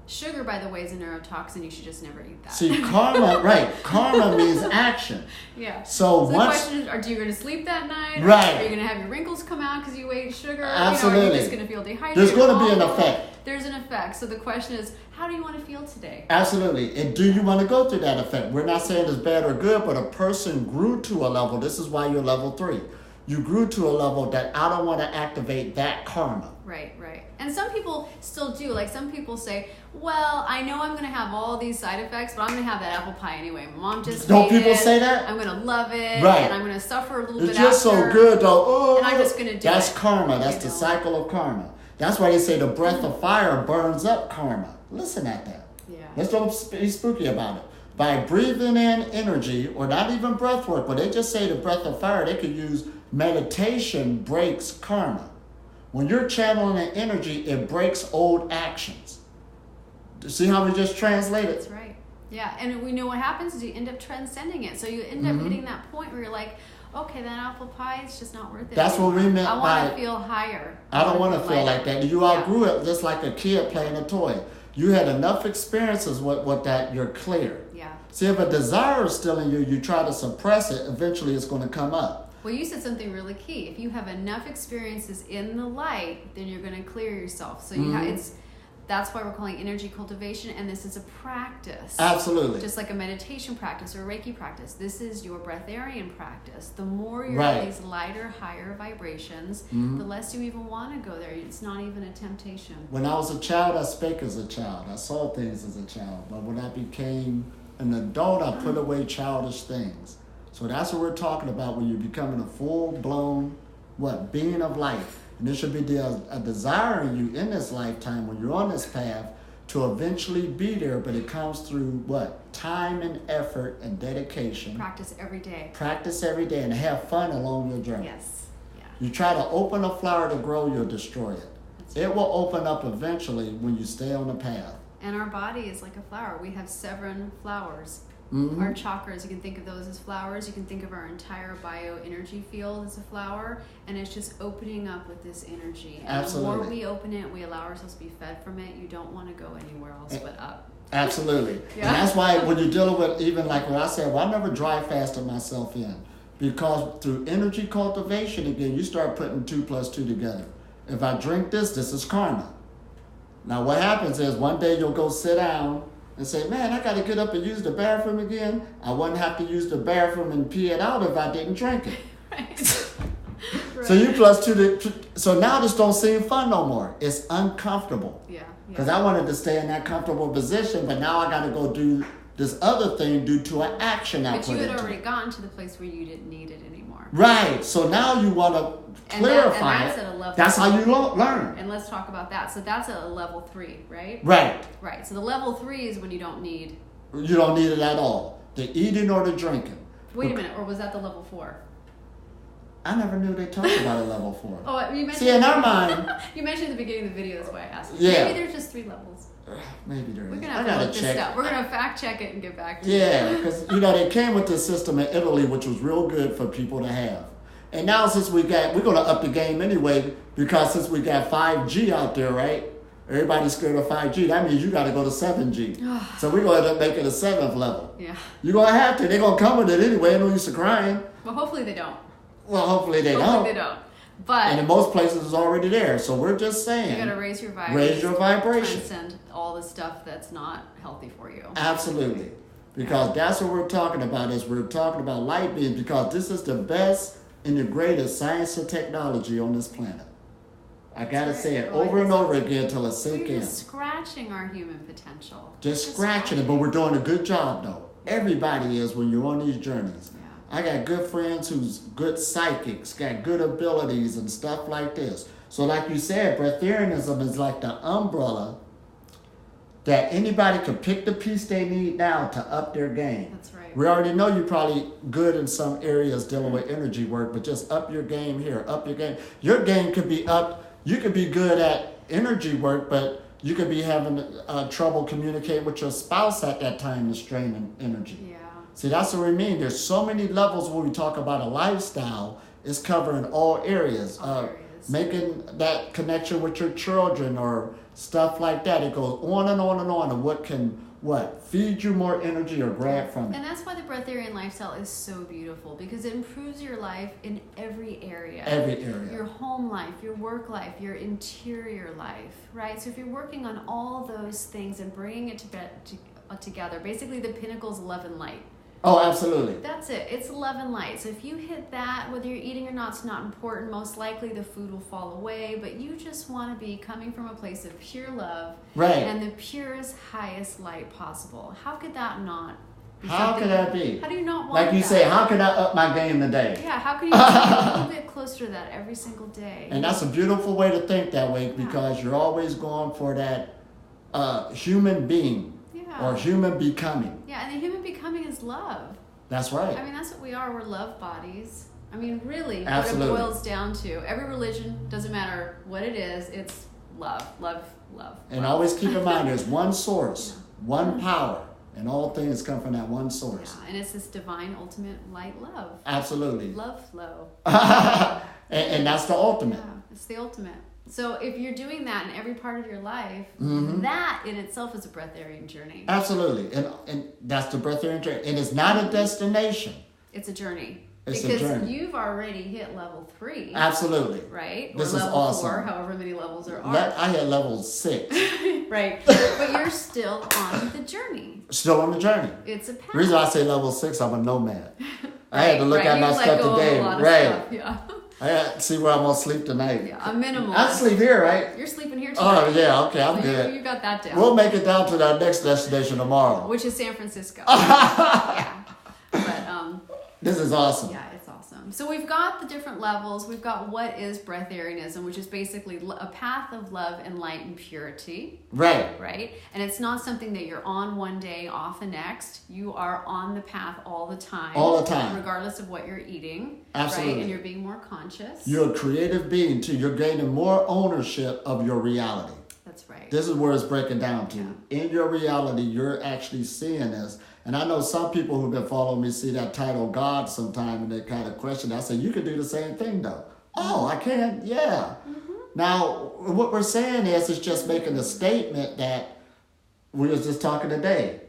Sugar, by the way, is a neurotoxin. You should just never eat that. See, karma, right. Karma means action. Yeah. So the question is, are you going to sleep that night? Right. Are you going to have your wrinkles come out because you ate sugar? Absolutely. Are you just going to feel dehydrated? There's going to be an effect. There's an effect. So the question is, how do you want to feel today? Absolutely. And do you want to go through that effect? We're not saying it's bad or good, but a person grew to a level. This is why you're level 3. You grew to a level that I don't want to activate that karma. Right. And some people still do. Like some people say, well, I know I'm going to have all these side effects, but I'm going to have that apple pie anyway. Mom just Don't made people it. say that? I'm going to love it. Right. And I'm going to suffer a little bit It's after. just so good, though. Oh, and I'm just going to do That's it. karma. That's the cycle of karma. That's why they say the breath of fire burns up karma. Listen at that. Yeah. Let's don't be spooky about it. By breathing in energy, or not even breath work, but they just say the breath of fire, they could use meditation breaks karma. When you're channeling the energy, it breaks old actions. See how we just translated? That's right. Yeah, and we know what happens is you end up transcending it. So you end up hitting that point where you're like, okay, that apple pie is just not worth it. That's what we meant I by... want to feel higher. I don't want to feel like that. You outgrew it just like a kid playing a toy. You had enough experiences with that, you're clear. Yeah. See, if a desire is still in you, you try to suppress it, eventually it's going to come up. Well, you said something really key. If you have enough experiences in the light, then you're going to clear yourself. So that's why we're calling energy cultivation, and this is a practice. Absolutely. Just like a meditation practice or a Reiki practice. This is your breatharian practice. The more you're at these lighter, higher vibrations, the less you even want to go there. It's not even a temptation. When I was a child, I spake as a child. I saw things as a child. But when I became an adult, I put away childish things. So that's what we're talking about when you're becoming a full-blown, being of life. And there should be a desire in you in this lifetime when you're on this path to eventually be there, but it comes through time and effort and dedication. Practice every day. Practice every day and have fun along your journey. Yes. Yeah. You try to open a flower to grow, you'll destroy it. It will open up eventually when you stay on the path. And our body is like a flower. We have 7 flowers. Our chakras, you can think of those as flowers. You can think of our entire bioenergy field as a flower, and it's just opening up with this energy. And Absolutely. the more we open it, we allow ourselves to be fed from it. You don't want to go anywhere else but up. Absolutely. Yeah. And that's why when you're dealing with, even like what I said, I never dry fasted myself in. Because through energy cultivation, again, you start putting 2 plus 2 together. If I drink this is karma. Now what happens is one day you'll go sit down and say, man, I got to get up and use the bathroom again. I wouldn't have to use the bathroom and pee it out if I didn't drink it. Right. So you plus 2, so now this don't seem fun no more. It's uncomfortable. Yeah. Because I wanted to stay in that comfortable position, but now I got to go do this other thing due to an action I put into it. But you had already gotten to the place where you didn't need it anymore. Right. So now you want to clarify that's at a level That's 3. how you learn. And let's talk about that. So that's at a level 3, right? Right. Right. So the level 3 is when you don't need. You don't need it at all. The eating or the drinking. Wait a minute. Or was that the level 4? I never knew they talked about a level 4. Oh, you mentioned. See, in our mind. You mentioned at the beginning of the video. That's why I asked. Yeah. Maybe there's just 3 levels. Maybe there is. We're gonna have to look this up. We're gonna fact check it and get back to you. Yeah, because they came with this system in Italy, which was real good for people to have. And now since we're going to up the game anyway, because since we got 5G out there, right? Everybody's scared of 5G. That means you got to go to 7G. So we're going to end up making a 7th level. Yeah. You're going to have to. They're going to come with it anyway. No use of crying. Well, hopefully they don't. Well, hopefully they don't. But and in most places it's already there. So we're just saying. You got to raise your vibration. Raise your vibration. Transcend all the stuff that's not healthy for you. Absolutely. Because that's what we're talking about, is we're talking about light beings, because this is the best and the greatest science and technology on this planet. I got to say it over and over again until it sinks in. We're just scratching our human potential. Just scratching it, but we're doing a good job, though. Everybody is when you're on these journeys. Yeah. I got good friends who's good psychics, got good abilities and stuff like this. So like you said, breatharianism is like the umbrella that anybody can pick the piece they need now to up their game. That's right. We already know you're probably good in some areas dealing with energy work, but just up your game here, up your game. Your game could be up. You could be good at energy work, but you could be having trouble communicating with your spouse at that time and straining energy. Yeah. See, that's what we mean. There's so many levels when we talk about a lifestyle. It's covering all areas. Making that connection with your children or stuff like that. It goes on and on and on. And what can feed you more energy or grab from it. And that's why the breatharian lifestyle is so beautiful, because it improves your life in every area. Every area. Your home life, your work life, your interior life, right? So if you're working on all those things and bringing it together, basically the pinnacle's love and light. Oh, absolutely. That's it. It's love and light. So if you hit that, whether you're eating or not, it's not important. Most likely the food will fall away, but you just want to be coming from a place of pure love, right, and the purest, highest light possible. How could that not be? How could that be? How do you not want like you that? say, how can I up my game today? Yeah, how can you get a little bit closer to that every single day? And that's a beautiful way to think that way, because you're always going for that human being. Or human becoming. Yeah, and the human becoming is love. That's right. I mean, that's what we are. We're love bodies. I mean, really, absolutely. What it boils down to. Every religion, doesn't matter what it is, it's love, love, love. And love. always keep in mind, there's one source, one power, and all things come from that one source. Yeah, and it's this divine, ultimate light love. Absolutely. Love flow. and that's the ultimate. Yeah, it's the ultimate. So if you're doing that in every part of your life, that in itself is a breatharian journey. Absolutely. And that's the breatharian journey. And it's not a destination. It's a journey. It's because a journey. You've already hit level 3. Absolutely. Right? This or is level awesome. 4, however many levels there are. I had level 6. Right. But you're still on the journey. Still on the journey. It's a path. The reason I say level 6, I'm a nomad. I had to look at my you stuff today. Stuff. Yeah. I had to see where I'm going to sleep tonight. Yeah, a minimal. I sleep here, right? You're sleeping here tonight. Oh, yeah, okay, I'm good. You got that down. We'll make it down to our next destination tomorrow. Which is San Francisco. Yeah. But, this is awesome. Yeah, it's awesome. So we've got the different levels. We've got what is breatharianism, which is basically a path of love and light and purity. Right. Right? And it's not something that you're on one day, off the next. You are on the path all the time. All the time. Regardless of what you're eating. Absolutely. Right? And you're being more conscious. You're a creative being, too. You're gaining more ownership of your reality. That's right. This is where it's breaking down to. Yeah. In your reality, you're actually seeing this. And I know some people who've been following me see that title God sometime, and they kind of question. I say, you can do the same thing, though. Oh, I can? Yeah. Mm-hmm. Now, what we're saying is it's just making a statement that we was just talking today.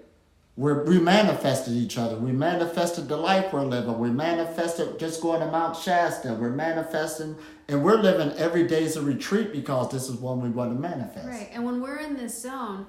We manifested each other. We manifested the life we're living. We manifested just going to Mt Shasta. We're manifesting, and we're living every day as a retreat because this is one we want to manifest. Right. And when we're in this zone,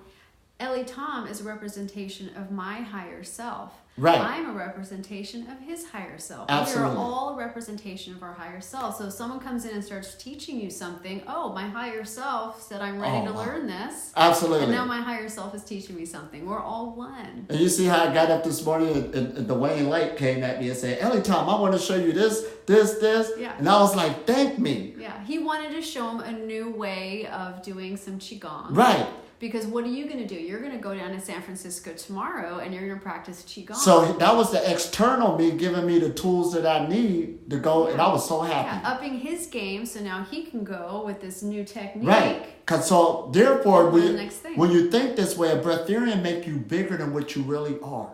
Elitom is a representation of my higher self. Right. I'm a representation of his higher self. Absolutely. We are all a representation of our higher self. So if someone comes in and starts teaching you something, oh, my higher self said I'm ready to learn this. Absolutely. And now my higher self is teaching me something. We're all one. And you see how I got up this morning and Dwayne Lake came at me and said, Elitom, I want to show you this. Yeah. And I was like, thank me. Yeah. He wanted to show him a new way of doing some Qigong. Right. Because what are you going to do? You're going to go down to San Francisco tomorrow and you're going to practice Qigong. So that was the external me giving me the tools that I need to go, and I was so happy. Yeah, upping his game so now he can go with this new technique. Right. Cause so therefore, when you you think this way, a breatharian make you bigger than what you really are.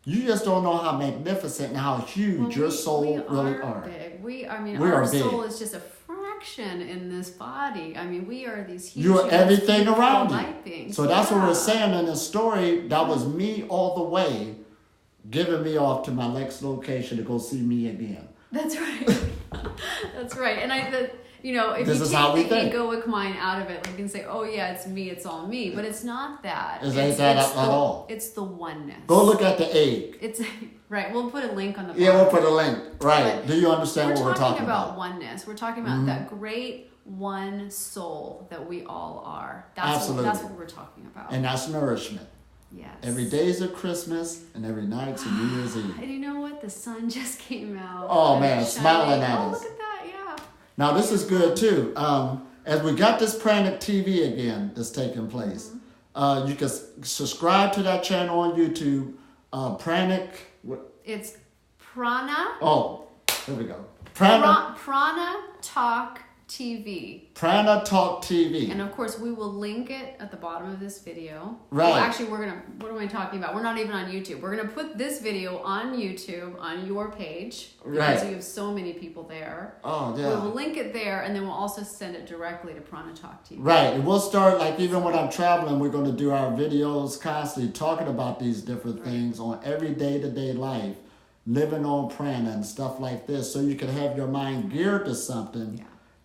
You just don't know how magnificent and how huge your soul really are. Big. We Our are soul big. is just a fraction in this body. I mean, we are these huge. You are everything beautiful around light you. beings. So that's what we're saying in the story. That was me all the way, giving me off to my next location to go see me again. That's right. That's right. And if This you is how we take the think. egoic mind out of it, like you can say, oh yeah, it's me, it's all me. But it's not that. It ain't that at all. It's the oneness. Go look at the egg. It's right. We'll put a link on the bottom. Yeah, we'll put a link. Right. But do you understand what we're talking about? Oneness. We're talking about that great one soul that we all are. That's what we're talking about. And that's nourishment. Yes. Every day's a Christmas and every night's a New Year's Eve. And you know what? The sun just came out. Oh man, smiling at us. us. Look at that, yeah. Now this is good too. As we got this Prana TV again that's taking place, you can subscribe to that channel on YouTube. Pranic. It's Prana. Oh, here we go. Prana Talk TV. Prana Talk TV. And of course, we will link it at the bottom of this video. Right. Well, actually, what am I talking about? We're not even on YouTube. We're going to put this video on YouTube, on your page. Because you have so many people there. Oh, yeah. We will link it there, and then we'll also send it directly to Prana Talk TV. Right. And we'll start, like, even when I'm traveling, we're going to do our videos constantly talking about these different things on every day-to-day life, living on prana and stuff like this, so you can have your mind geared to something. Yeah.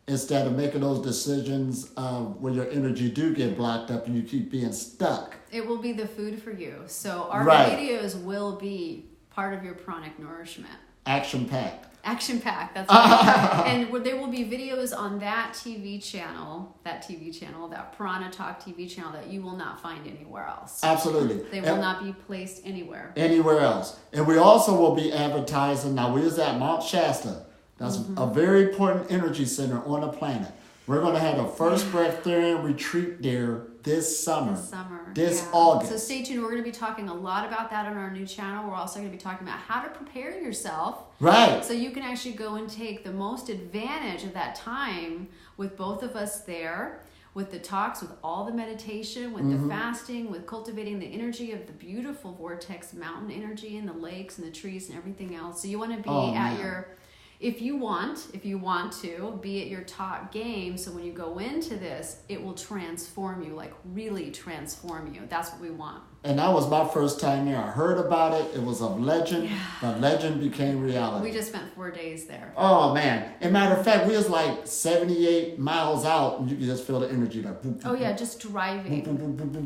Instead of making those decisions where your energy do get blocked up and you keep being stuck. It will be the food for you. So our Right. videos will be part of your pranic nourishment. Action-packed. Action-packed, that's right. And there will be videos on that TV channel, that Prana Talk TV channel that you will not find anywhere else. Absolutely. They will not be placed anywhere. Anywhere else. And we also will be advertising. Now, we is at Mt Shasta. That's a very important energy center on the planet. We're going to have the first Breatharian retreat there this summer. This August. So stay tuned. We're going to be talking a lot about that on our new channel. We're also going to be talking about how to prepare yourself. Right. So you can actually go and take the most advantage of that time with both of us there, with the talks, with all the meditation, with the fasting, with cultivating the energy of the beautiful vortex mountain energy and the lakes and the trees and everything else. So you want to be at your... If you want to be at your top game, so when you go into this, it will transform you, like really transform you. That's what we want. And that was my first time there. I heard about it. It was a legend. The legend became reality. We just spent 4 days there. Oh, man. As a matter of fact, we was like 78 miles out, and you could just feel the energy. Like, boop, boop, oh, yeah, just driving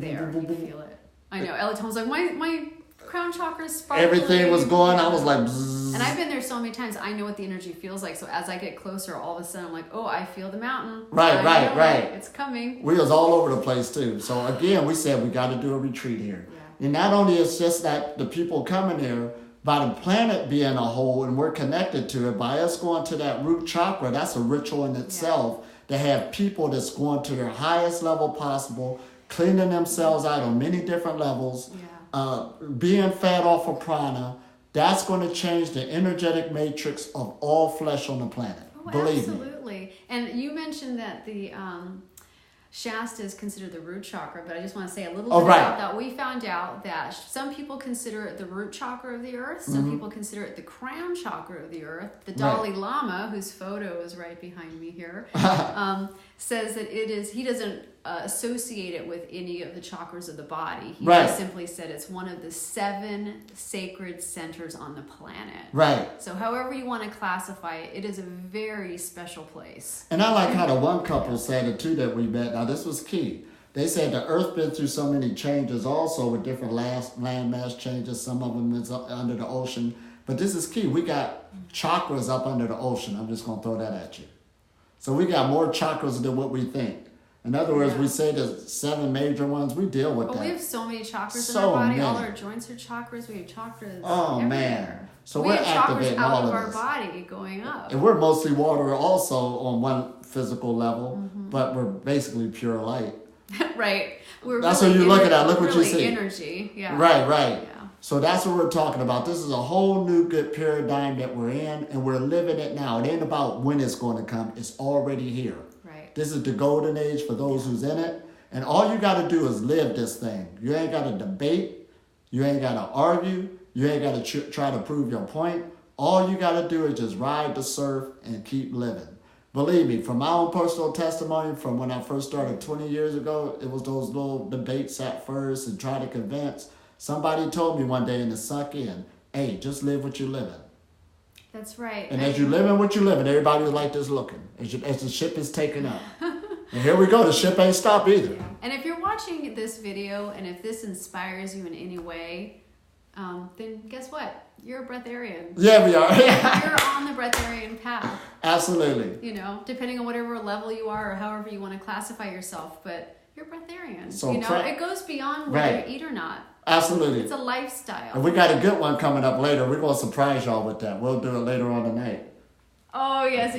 there, you feel it. I know. Elitom was like, my crown chakra is sparkling. Everything was going. I was like, bzzz. And I've been there so many times. I know what the energy feels like. So as I get closer, all of a sudden I'm like, oh, I feel the mountain. Right. It's coming. We was all over the place too. So again, we said we got to do a retreat here. Yeah. And not only it's just that the people coming there, by the planet being a whole, and we're connected to it, by us going to that root chakra, that's a ritual in itself. To have people that's going to their highest level possible, cleaning themselves out on many different levels. Yeah. Being fed off of prana, that's going to change the energetic matrix of all flesh on the planet. Oh, Believe me. absolutely. And you mentioned that the Shasta is considered the root chakra, but I just want to say a little bit about that. We found out that some people consider it the root chakra of the earth. Some people consider it the crown chakra of the earth. The Dalai Lama, whose photo is right behind me here, says that it is, he doesn't associate it with any of the chakras of the body. He just simply said it's one of the 7 sacred centers on the planet. Right. So however you want to classify it, it is a very special place. And I like how the one couple said it too that we met. Now this was key. They said the earth been through so many changes also with different land mass changes. Some of them is up under the ocean. But this is key. We got chakras up under the ocean. I'm just going to throw that at you. So we got more chakras than what we think. In other words, we say there's 7 major ones. We deal with that. We have so many chakras in our body. Many. All our joints are chakras. We have chakras everywhere. Man. So we're activating all of this. We have chakras out of our body going up. And we're mostly water also on one physical level, but we're basically pure light. Right. That's what you look at that. Look what you see. Energy. Yeah. Right. Yeah. So that's what we're talking about. This is a whole new good paradigm that we're in, and we're living it now. It ain't about when it's going to come. It's already here. This is the golden age for those who's in it. And all you got to do is live this thing. You ain't got to debate. You ain't got to argue. You ain't got to try to prove your point. All you got to do is just ride the surf and keep living. Believe me, from my own personal testimony, from when I first started 20 years ago, it was those little debates at first and try to convince. Somebody told me one day and it sunk in, hey, just live what you're living. That's right. And as you living what you're living, everybody was like this looking as the ship is taking up. And here we go, the ship ain't stopped either. Yeah. And if you're watching this video and if this inspires you in any way, then guess what? You're a breatharian. Yeah, we are. You're on the breatharian path. Absolutely. You know, depending on whatever level you are or however you want to classify yourself, but you're breatharian. So you know, it goes beyond whether you eat or not. Absolutely. It's a lifestyle. And we got a good one coming up later. We're going to surprise y'all with that. We'll do it later on tonight. Oh, yes.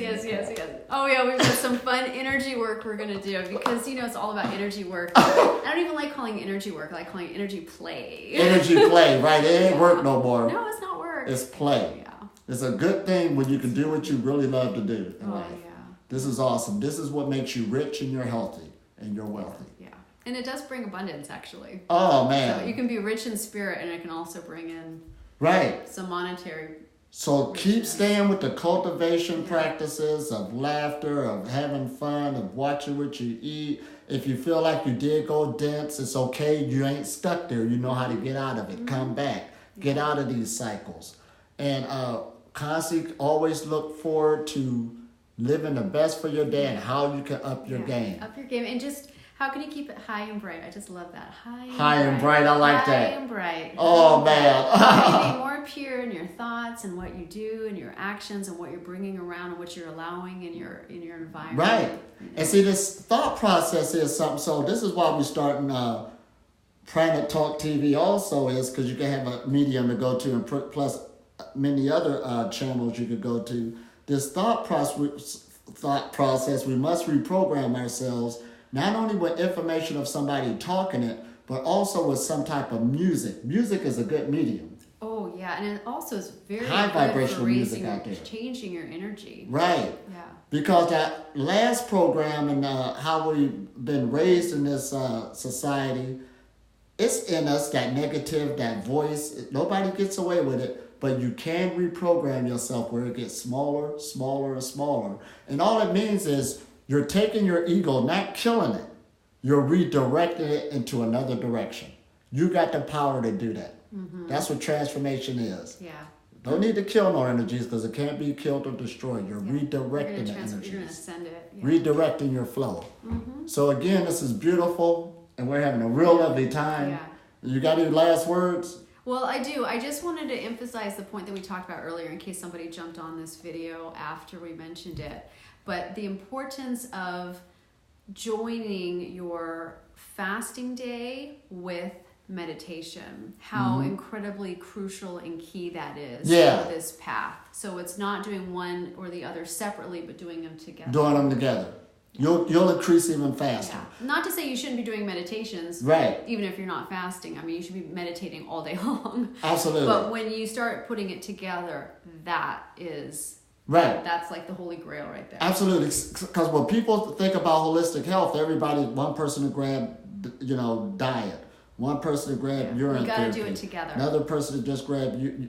Oh, yeah, we've got some fun energy work we're going to do because, you know, it's all about energy work. I don't even like calling it energy work. I like calling it energy play. Energy play, right? It ain't work no more. No, it's not work. It's play. Yeah. It's a good thing when you can do what you really love to do in life. Yeah. This is awesome. This is what makes you rich and you're healthy and you're wealthy. Yeah. And it does bring abundance, actually. Oh, man. So you can be rich in spirit and it can also bring in some monetary. So keep staying with the cultivation practices of laughter, of having fun, of watching what you eat. If you feel like you did go dense, it's okay. You ain't stuck there. You know how to get out of it. Come back. Get out of these cycles. And constantly always look forward to living the best for your day and how you can up your game. Up your game. And just how can you keep it high and bright? I just love that. High and bright. I like that. High and bright. Oh, man. Be more pure in your thoughts and what you do and your actions and what you're bringing around and what you're allowing in your environment. Right. And see, this thought process is something. So this is why we're starting Prana Talk TV also is because you can have a medium to go to and plus many other channels you could go to. This thought process, we must reprogram ourselves not only with information of somebody talking it, but also with some type of music. Music is a good medium. Oh, yeah. And it also is very high vibrational good for music out there. Changing your energy. Right. Yeah. Because that last program and how we've been raised in this society, it's in us, that negative, that voice. Nobody gets away with it, but you can reprogram yourself where it gets smaller, smaller, and smaller. And all it means is you're taking your ego, not killing it. You're redirecting it into another direction. You got the power to do that. Mm-hmm. That's what transformation is. Yeah. Don't need to kill no energies because it can't be killed or destroyed. You're redirecting the energies. You're going to send it. Yeah. Redirecting your flow. Mm-hmm. So again, this is beautiful and we're having a real lovely time. Yeah. You got any last words? Well, I do. I just wanted to emphasize the point that we talked about earlier in case somebody jumped on this video after we mentioned it. But the importance of joining your fasting day with meditation, how incredibly crucial and key that is for this path. So it's not doing one or the other separately, but doing them together. Doing them together. You'll increase even faster. Yeah. Not to say you shouldn't be doing meditations, right? Even if you're not fasting. I mean, you should be meditating all day long. Absolutely. But when you start putting it together, that is right. That's like the holy grail right there. Absolutely, because when people think about holistic health, one person to grab, diet. One person to grab urine therapy. You got to do it together. Another person to just grab, the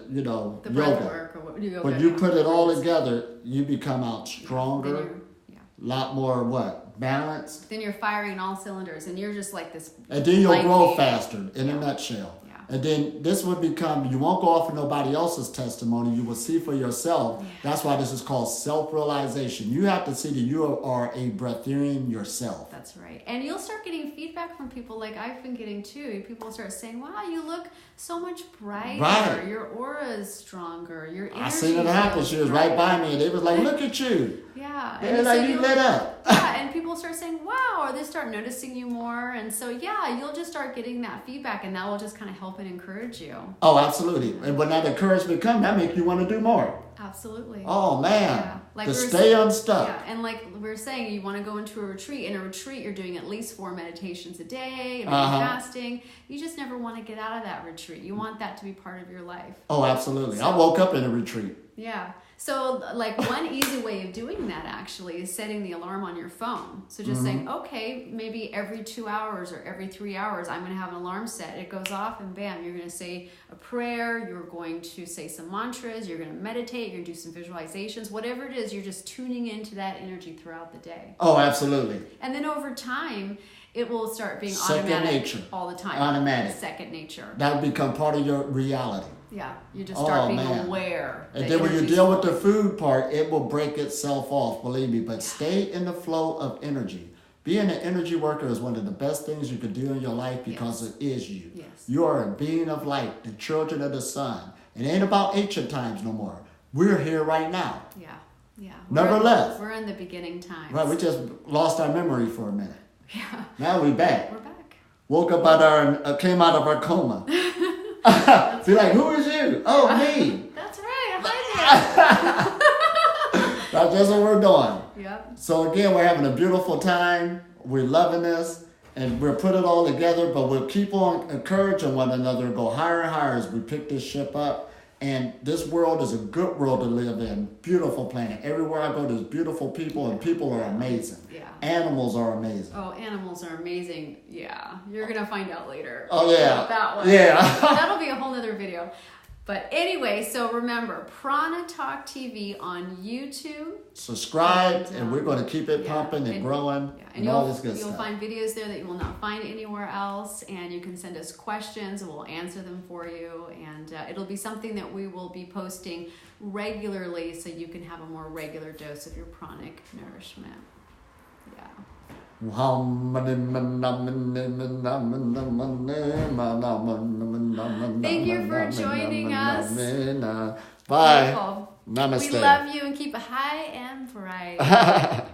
yoga. breath work or what, yoga. When you put it all together, you become out stronger. A lot more balanced. Then you're firing all cylinders, and you're just like this. And then you'll grow faster. In a nutshell. Yeah. And then this would become. You won't go off of nobody else's testimony. You will see for yourself. Yeah. That's why this is called self-realization. You have to see that you are a breatharian yourself. That's right. And you'll start getting feedback from people like I've been getting too. People start saying, "Wow, you look so much brighter. Right. Your aura is stronger. Your energy." I seen it happen. She was right by me, and they was like, "Look at you." Yeah. And like you lit up. Yeah, and people start saying, "Wow," or they start noticing you more, and so you'll just start getting that feedback, and that will just kind of help and encourage you. Oh, absolutely. And when that encouragement comes, that makes you want to do more. Absolutely. Oh man. Yeah. Like to stay unstuck. Yeah, and like we were saying, you want to go into a retreat. In a retreat, you're doing at least 4 meditations a day, and fasting. You just never want to get out of that retreat. You want that to be part of your life. Oh, absolutely. I woke up in a retreat. Yeah. So like one easy way of doing that actually is setting the alarm on your phone. So just saying, okay, maybe every 2 hours or every 3 hours, I'm going to have an alarm set. It goes off and bam, you're going to say a prayer. You're going to say some mantras. You're going to meditate. You're going to do some visualizations. Whatever it is, you're just tuning into that energy throughout the day. Oh, absolutely. And then over time, it will start being Second automatic nature. all the time. Automatic. Second nature. That will become part of your reality. Yeah, you just start being man. aware. And then when you deal with the food part, it will break itself off, believe me. But stay in the flow of energy. Being an energy worker is one of the best things you could do in your life because it is you. Yes. You are a being of light, the children of the sun. It ain't about ancient times no more. We're here right now. Yeah, yeah. Never left. We're in the beginning times. Right, we just lost our memory for a minute. Yeah. Now we back. We're back. Woke up came out of our coma. Be like, who is you? Oh, me. That's right. Hi That's just what we're doing. there. Yep. So again, we're having a beautiful time. We're loving this. And we'll put it all together, but we'll keep on encouraging one another to go higher and higher as we pick this ship up. And this world is a good world to live in. Beautiful planet. Everywhere I go, there's beautiful people, and people are amazing. Yeah. Animals are amazing. Oh, animals are amazing. Yeah. You're going to find out later. Oh, yeah. About that one. Yeah. That'll be a whole nother video. But anyway, so remember, Prana Talk TV on YouTube. Subscribe, and we're going to keep it pumping and growing and all this good you'll stuff. find videos there that you will not find anywhere else, and you can send us questions, and we'll answer them for you. And it'll be something that we will be posting regularly so you can have a more regular dose of your pranic nourishment. Yeah. Thank you for joining us. Bye. Beautiful. Namaste. We love you and keep it high and bright.